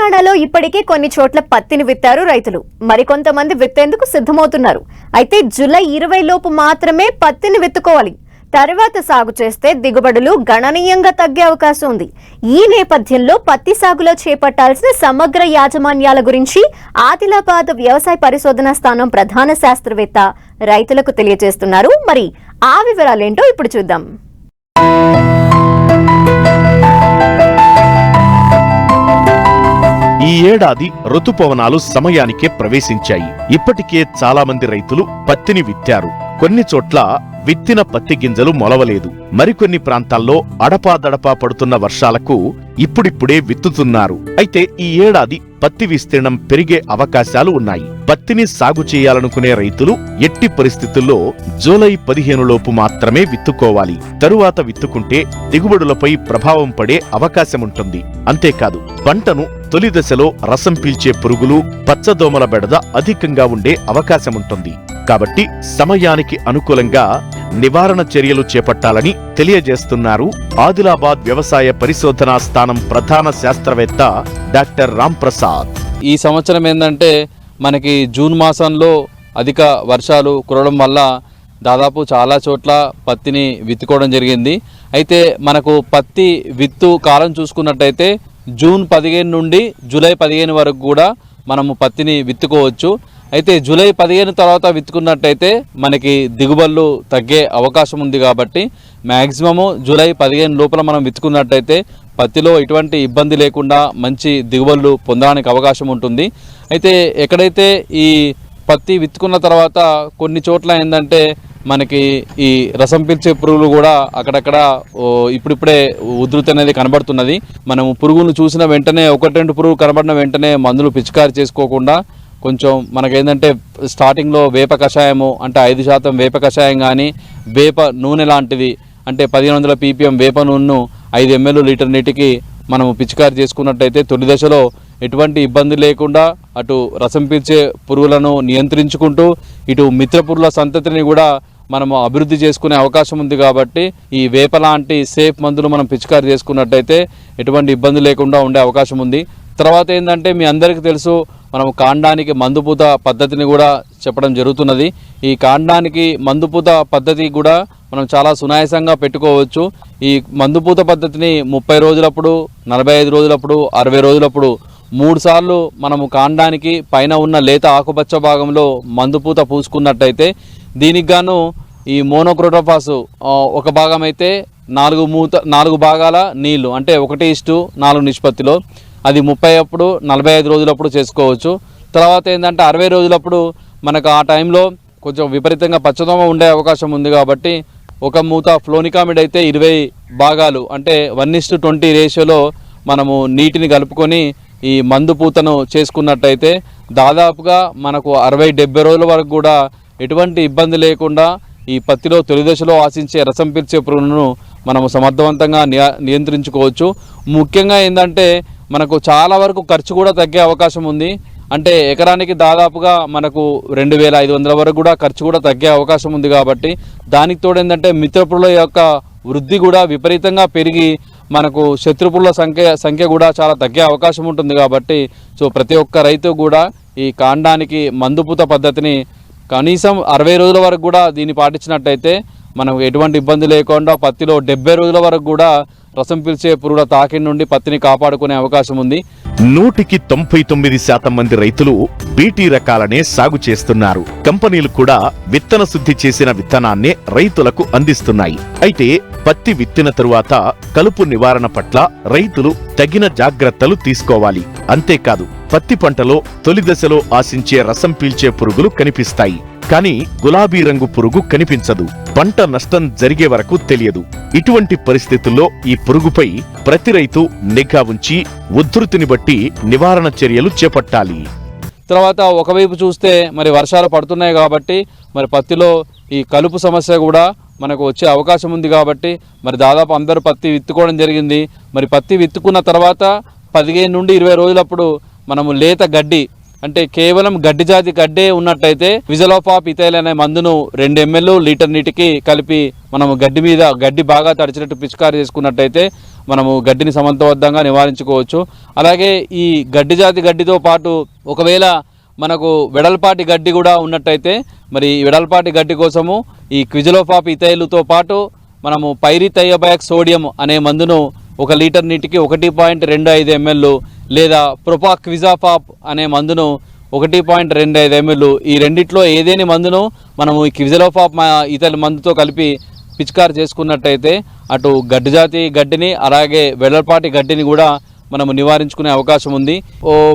తెలంగాణలో ఇప్పటికే కొన్ని చోట్ల పత్తిని విత్తారు రైతులు. మరికొంతమంది విత్తేందుకు సిద్ధమవుతున్నారు. అయితే జూలై 20 లోపు మాత్రమే పత్తిని విత్తుకోవాలి. తర్వాత సాగు చేస్తే దిగుబడులు గణనీయంగా తగ్గే అవకాశం ఉంది. ఈ నేపథ్యంలో పత్తి సాగులో చేపట్టాల్సిన సమగ్ర యాజమాన్యాల గురించి ఆదిలాబాద్ వ్యవసాయ పరిశోధనా స్థానం ప్రధాన శాస్త్రవేత్త రైతులకు తెలియజేస్తున్నారు. మరి ఆ వివరాలేంటో ఇప్పుడు చూద్దాం. ఈ ఏడాది ఋతుపవనాలు సమయానికే ప్రవేశించాయి. ఇప్పటికే చాలా మంది రైతులు పత్తిని విత్తారు. కొన్ని చోట్ల విత్తిన పత్తి గింజలు మొలవలేదు. మరికొన్ని ప్రాంతాల్లో అడపాదడపా పడుతున్న వర్షాలకు ఇప్పుడిప్పుడే విత్తుతున్నారు. అయితే ఈ ఏడాది పత్తి విస్తీర్ణం పెరిగే అవకాశాలు ఉన్నాయి. పత్తిని సాగు చేయాలనుకునే రైతులు ఎట్టి పరిస్థితుల్లో జూలై 15 లోపు మాత్రమే విత్తుకోవాలి. తరువాత విత్తుకుంటే దిగుబడులపై ప్రభావం పడే అవకాశముంటుంది. అంతేకాదు, పంటను తొలి దశలో రసం పీల్చే పురుగులు, పచ్చదోమల బెడద అధికంగా ఉండే అవకాశముంటుంది. కాబట్టి సమయానికి అనుకూలంగా నివారణ చర్యలు చేపట్టాలని తెలియజేస్తున్నారు ఆదిలాబాద్ వ్యవసాయ పరిశోధనా స్థానం ప్రధాన శాస్త్రవేత్త డాక్టర్ రామ్ ప్రసాద్. ఈ సంవత్సరం ఏంటంటే మనకి జూన్ మాసంలో అధిక వర్షాలు కురవడం వల్ల దాదాపు చాలా చోట్ల పత్తిని విత్తుకోవడం జరిగింది. అయితే మనకు పత్తి విత్తు కాలం చూసుకున్నట్టయితే జూన్ 15 నుండి జూలై 15 వరకు కూడా మనము పత్తిని విత్తుకోవచ్చు. అయితే జూలై 15 తర్వాత విత్తుకున్నట్టయితే మనకి దిగుబడులు తగ్గే అవకాశం ఉంది. కాబట్టి మ్యాక్సిమము జూలై 15 లోపల మనం విత్తుకున్నట్టయితే పత్తిలో ఎటువంటి ఇబ్బంది లేకుండా మంచి దిగుబడులు పొందడానికి అవకాశం ఉంటుంది. అయితే ఎక్కడైతే ఈ పత్తి విత్తుకున్న తర్వాత కొన్ని చోట్ల ఏంటంటే మనకి ఈ రసం పీల్చే పురుగులు కూడా అక్కడక్కడ ఇప్పుడిప్పుడే ఉధృతి అనేది కనబడుతున్నది. మనము పురుగును చూసిన వెంటనే 1-2 పురుగు కనబడిన వెంటనే మందులు పిచికారి చేసుకోకుండా కొంచెం మనకేంటంటే స్టార్టింగ్లో వేప కషాయము అంటే 5% వేప కషాయం కానీ వేప నూనె లాంటిది అంటే 1500 ppm వేప నూనెను 5 ml లీటర్ నీటికి మనము పిచికారి చేసుకున్నట్టయితే తొలి దశలో ఎటువంటి ఇబ్బంది లేకుండా అటు రసం పీల్చే పురుగులను నియంత్రించుకుంటూ ఇటు మిత్ర పురుగుల సంతతిని కూడా మనము అభివృద్ధి చేసుకునే అవకాశం ఉంది. కాబట్టి ఈ వేప లాంటి సేఫ్ మందులు మనం పిచికారి చేసుకున్నట్టయితే ఎటువంటి ఇబ్బంది లేకుండా ఉండే అవకాశం ఉంది. తర్వాత ఏంటంటే మీ అందరికీ తెలుసు, మనం కాండానికి మందుపూత పద్ధతిని కూడా చెప్పడం జరుగుతున్నది. ఈ కాండానికి మందుపూత పద్ధతి కూడా మనం చాలా సునాయాసంగా పెట్టుకోవచ్చు. ఈ మందుపూత పద్ధతిని 30 రోజులప్పుడు, 45 రోజులప్పుడు, 60 రోజులప్పుడు 3 సార్లు మనము కాండానికి పైన ఉన్న లేత ఆకుపచ్చ భాగంలో మందుపూత పూసుకున్నట్టయితే దీనికి గాను ఈ మోనోక్రోటోఫాస్ ఒక భాగం అయితే 4 భాగాల నీళ్లు అంటే 1:4 నిష్పత్తిలో అది 30 అప్పుడు 45 రోజులప్పుడు చేసుకోవచ్చు. తర్వాత ఏంటంటే 60 రోజులప్పుడు మనకు ఆ టైంలో కొంచెం విపరీతంగా పచ్చదోమ ఉండే అవకాశం ఉంది. కాబట్టి ఒక మూత ఫ్లోనికామిడ్ అయితే 20 భాగాలు అంటే 1:20 రేషియోలో మనము నీటిని కలుపుకొని ఈ మందు పూతను చేసుకున్నట్టయితే దాదాపుగా మనకు 60-70 రోజుల వరకు కూడా ఎటువంటి ఇబ్బంది లేకుండా ఈ పత్తిలో తొలి దశలో ఆశించే రసం పీల్చే పురుగులను మనము సమర్థవంతంగా నియంత్రించుకోవచ్చు. ముఖ్యంగా ఏంటంటే మనకు చాలా వరకు ఖర్చు కూడా తగ్గే అవకాశం ఉంది. అంటే ఎకరానికి దాదాపుగా మనకు 2500 వరకు కూడా ఖర్చు కూడా తగ్గే అవకాశం ఉంది. కాబట్టి దానికి తోడు ఏంటంటే మిత్రపురుల యొక్క వృద్ధి కూడా విపరీతంగా పెరిగి మనకు శత్రుపురుల సంఖ్య కూడా చాలా తగ్గే అవకాశం ఉంటుంది. కాబట్టి ప్రతి ఒక్క రైతు కూడా ఈ కాండానికి మందుపూత పద్ధతిని కనీసం 60 రోజుల వరకు కూడా దీన్ని పాటించినట్టయితే మనకు ఎటువంటి ఇబ్బంది లేకుండా పత్తిలో 70 రోజుల వరకు కూడా రసం పీల్చే పురుగుల తాకిడి నుండి పత్తిని కాపాడుకునే అవకాశం ఉంది. 99% మంది రైతులు బీటీ రకాలనే సాగు చేస్తున్నారు. కంపెనీలు కూడా విత్తన శుద్ధి చేసిన విత్తనాన్నే రైతులకు అందిస్తున్నాయి. అయితే పత్తి విత్తిన తరువాత కలుపు నివారణ పట్ల రైతులు తగిన జాగ్రత్తలు తీసుకోవాలి. అంతేకాదు, పత్తి పంటలో తొలి దశలో ఆశించే రసం పీల్చే పురుగులు కనిపిస్తాయి. కానీ గులాబీ రంగు పురుగు కనిపించదు. పంట నష్టం జరిగే వరకు తెలియదు. ఇటువంటి పరిస్థితుల్లో ఈ పురుగుపై ప్రతి రైతు నిఘా ఉంచి ఉధృతిని బట్టి నివారణ చర్యలు చేపట్టాలి. తర్వాత ఒకవైపు చూస్తే మరి వర్షాలు పడుతున్నాయి కాబట్టి మరి పత్తిలో ఈ కలుపు సమస్య కూడా మనకు వచ్చే అవకాశం ఉంది. కాబట్టి మరి దాదాపు అందరూ పత్తి విత్తుకోవడం జరిగింది. మరి పత్తి విత్తుకున్న తర్వాత 15 నుండి 20 రోజులప్పుడు మనము లేత గడ్డి అంటే కేవలం గడ్డి జాతి గడ్డే ఉన్నట్టయితే విజలోఫాప్ ఇథైల్ అనే మందును 2 ml లీటర్ నీటికి కలిపి మనము గడ్డి బాగా తడిచినట్టు పిచికారి చేసుకున్నట్టయితే మనము గడ్డిని సమర్థవంతంగా నివారించుకోవచ్చు. అలాగే ఈ గడ్డి జాతి గడ్డితో పాటు ఒకవేళ మనకు వెడల్పాటి గడ్డి కూడా ఉన్నట్టయితే మరి ఈ వెడల్పాటి గడ్డి కోసము ఈ క్విజలోఫాప్ ఇథైలుతో పాటు మనము పైరిథైయోబ్యాక్ సోడియం అనే మందును 1 లీటర్ నీటికి 1.25 ml లేదా ప్రొపాక్విజాఫాప్ అనే మందును 1.25 ml ఈ రెండిట్లో ఏదేని మందును మనము ఈ క్విజలోఫాప్ ఇథైల్ మందుతో కలిపి పిచికారి చేసుకున్నట్టయితే అటు గడ్డి జాతి గడ్డిని అలాగే వెడల్పాటి గడ్డిని కూడా మనము నివారించుకునే అవకాశం ఉంది.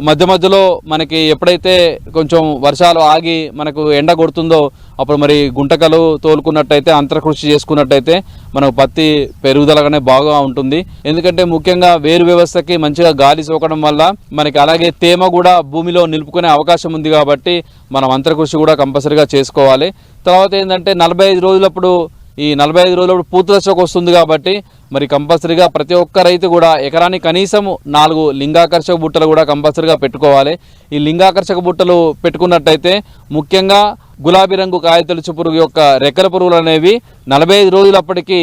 మధ్య మధ్యలో మనకి ఎప్పుడైతే కొంచెం వర్షాలు ఆగి మనకు ఎండ కొడుతుందో అప్పుడు మరి గుంటకలు తోలుకున్నట్టయితే అంతర్కృషి చేసుకున్నట్టయితే మనకు పత్తి పెరుగుదలగానే బాగా ఉంటుంది. ఎందుకంటే ముఖ్యంగా వేరు వ్యవస్థకి మంచిగా గాలి సోకడం వల్ల మనకి అలాగే తేమ కూడా భూమిలో నిలుపుకునే అవకాశం ఉంది కాబట్టి మనం అంతర్కృషి కూడా కంపల్సరీగా చేసుకోవాలి. తర్వాత ఏంటంటే 45 రోజులప్పుడు ఈ 45 రోజులప్పుడు పూత దశకు వస్తుంది కాబట్టి మరి కంపల్సరీగా ప్రతి ఒక్క రైతు కూడా ఎకరానికి కనీసం 4 లింగాకర్షక బుట్టలు కూడా కంపల్సరీగా పెట్టుకోవాలి. ఈ లింగాకర్షక బుట్టలు పెట్టుకున్నట్టయితే ముఖ్యంగా గులాబీ రంగు కాయతొలుచు పురుగు యొక్క రెక్కల పురుగులు అనేవి 45 రోజులప్పటికీ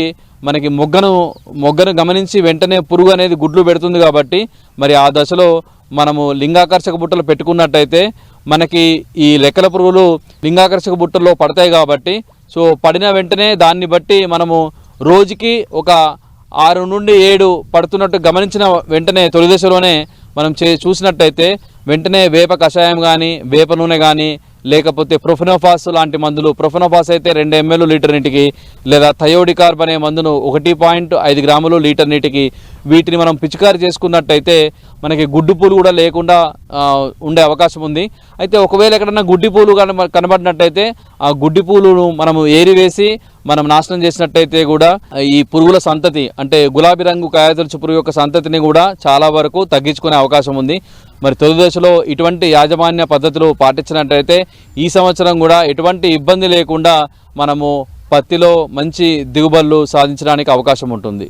మనకి మొగ్గను గమనించి వెంటనే పురుగు అనేది గుడ్లు పెడుతుంది కాబట్టి మరి ఆ దశలో మనము లింగాకర్షక బుట్టలు పెట్టుకున్నట్టయితే మనకి ఈ రెక్కల పురుగులు లింగాకర్షక బుట్టల్లో పడతాయి కాబట్టి సో పడిన వెంటనే దాన్ని బట్టి మనము రోజుకి ఒక 6 నుండి 7 పడుతున్నట్టు గమనించిన వెంటనే తొలి దశలోనే మనం చూసినట్టయితే వెంటనే వేప కషాయం కానీ వేప నూనె కానీ లేకపోతే ప్రొఫెనోఫాస్ లాంటి మందులు, ప్రొఫెనోఫాస్ అయితే 2 ml లీటర్ నీటికి లేదా థయోడికార్బ్ అనే మందును 1.5 గ్రాములు లీటర్ నీటికి వీటిని మనం పిచికారి చేసుకున్నట్టయితే మనకి గుడ్డి పూలు కూడా లేకుండా ఉండే అవకాశం ఉంది. అయితే ఒకవేళ ఎక్కడన్నా గుడ్డి పూలు కనబడినట్టయితే ఆ గుడ్డి పూలను మనము ఏరివేసి మనం నాశనం చేసినట్టయితే కూడా ఈ పురుగుల సంతతి అంటే గులాబీ రంగు కాయతొలుచు పురుగు యొక్క సంతతిని కూడా చాలా వరకు తగ్గించుకునే అవకాశం ఉంది. మరి తొలి దశలో ఇటువంటి యాజమాన్య పద్ధతులు పాటించినట్టయితే ఈ సంవత్సరం కూడా ఎటువంటి ఇబ్బంది లేకుండా మనము పత్తిలో మంచి దిగుబడులు సాధించడానికి అవకాశం ఉంటుంది.